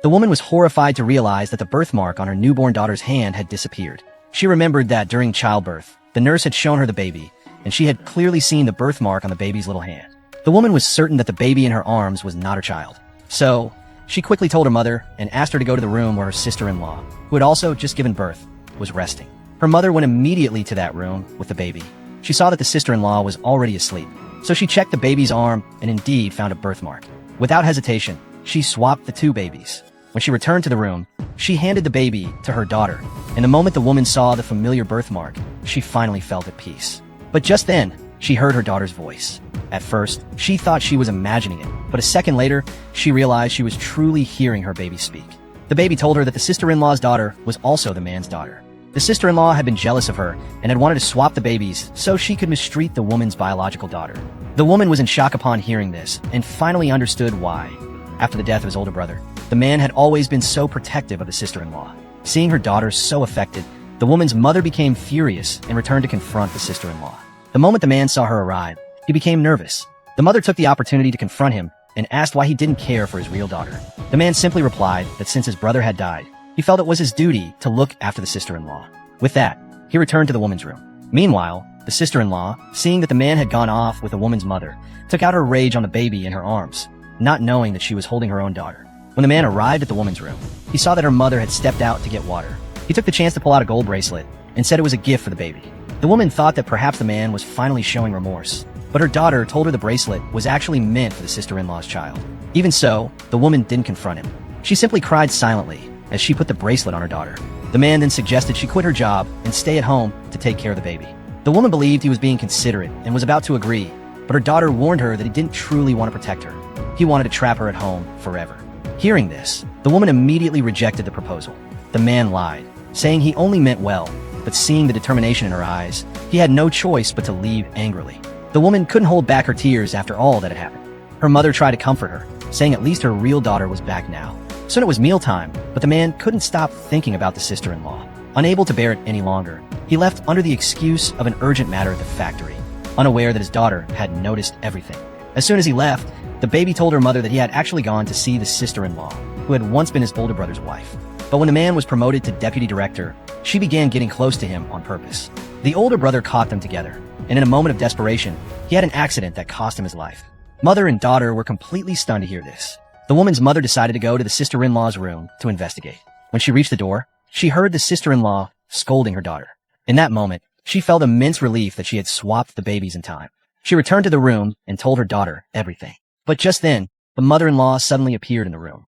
The woman was horrified to realize that the birthmark on her newborn daughter's hand had disappeared. She remembered that during childbirth, the nurse had shown her the baby, and she had clearly seen the birthmark on the baby's little hand. The woman was certain that the baby in her arms was not her child. So, she quickly told her mother and asked her to go to the room where her sister-in-law, who had also just given birth, was resting. Her mother went immediately to that room with the baby. She saw that the sister-in-law was already asleep, so she checked the baby's arm and indeed found a birthmark. Without hesitation, she swapped the two babies. When she returned to the room, she handed the baby to her daughter, and the moment the woman saw the familiar birthmark, she finally felt at peace. But just then, she heard her daughter's voice. At first, she thought she was imagining it, but a second later, she realized she was truly hearing her baby speak. The baby told her that the sister-in-law's daughter was also the man's daughter. The sister-in-law had been jealous of her and had wanted to swap the babies so she could mistreat the woman's biological daughter. The woman was in shock upon hearing this and finally understood why. After the death of his older brother, the man had always been so protective of the sister-in-law. Seeing her daughter so affected, the woman's mother became furious and returned to confront the sister-in-law. The moment the man saw her arrive, he became nervous. The mother took the opportunity to confront him and asked why he didn't care for his real daughter. The man simply replied that since his brother had died, he felt it was his duty to look after the sister-in-law. With that, he returned to the woman's room. Meanwhile, the sister-in-law, seeing that the man had gone off with the woman's mother, took out her rage on the baby in her arms, not knowing that she was holding her own daughter. When the man arrived at the woman's room, he saw that her mother had stepped out to get water. He took the chance to pull out a gold bracelet and said it was a gift for the baby. The woman thought that perhaps the man was finally showing remorse, but her daughter told her the bracelet was actually meant for the sister-in-law's child. Even so, the woman didn't confront him. She simply cried silently as she put the bracelet on her daughter. The man then suggested she quit her job and stay at home to take care of the baby. The woman believed he was being considerate and was about to agree, but her daughter warned her that he didn't truly want to protect her. He wanted to trap her at home forever. Hearing this, the woman immediately rejected the proposal. The man lied, saying he only meant well, but seeing the determination in her eyes, he had no choice but to leave angrily. The woman couldn't hold back her tears after all that had happened. Her mother tried to comfort her, saying at least her real daughter was back now. Soon it was mealtime, but the man couldn't stop thinking about the sister-in-law. Unable to bear it any longer, he left under the excuse of an urgent matter at the factory, unaware that his daughter had noticed everything. As soon as he left, the baby told her mother that he had actually gone to see the sister-in-law, who had once been his older brother's wife. But when the man was promoted to deputy director, she began getting close to him on purpose. The older brother caught them together, and in a moment of desperation, he had an accident that cost him his life. Mother and daughter were completely stunned to hear this. The woman's mother decided to go to the sister-in-law's room to investigate. When she reached the door, she heard the sister-in-law scolding her daughter. In that moment, she felt immense relief that she had swapped the babies in time. She returned to the room and told her daughter everything. But just then, the mother-in-law suddenly appeared in the room.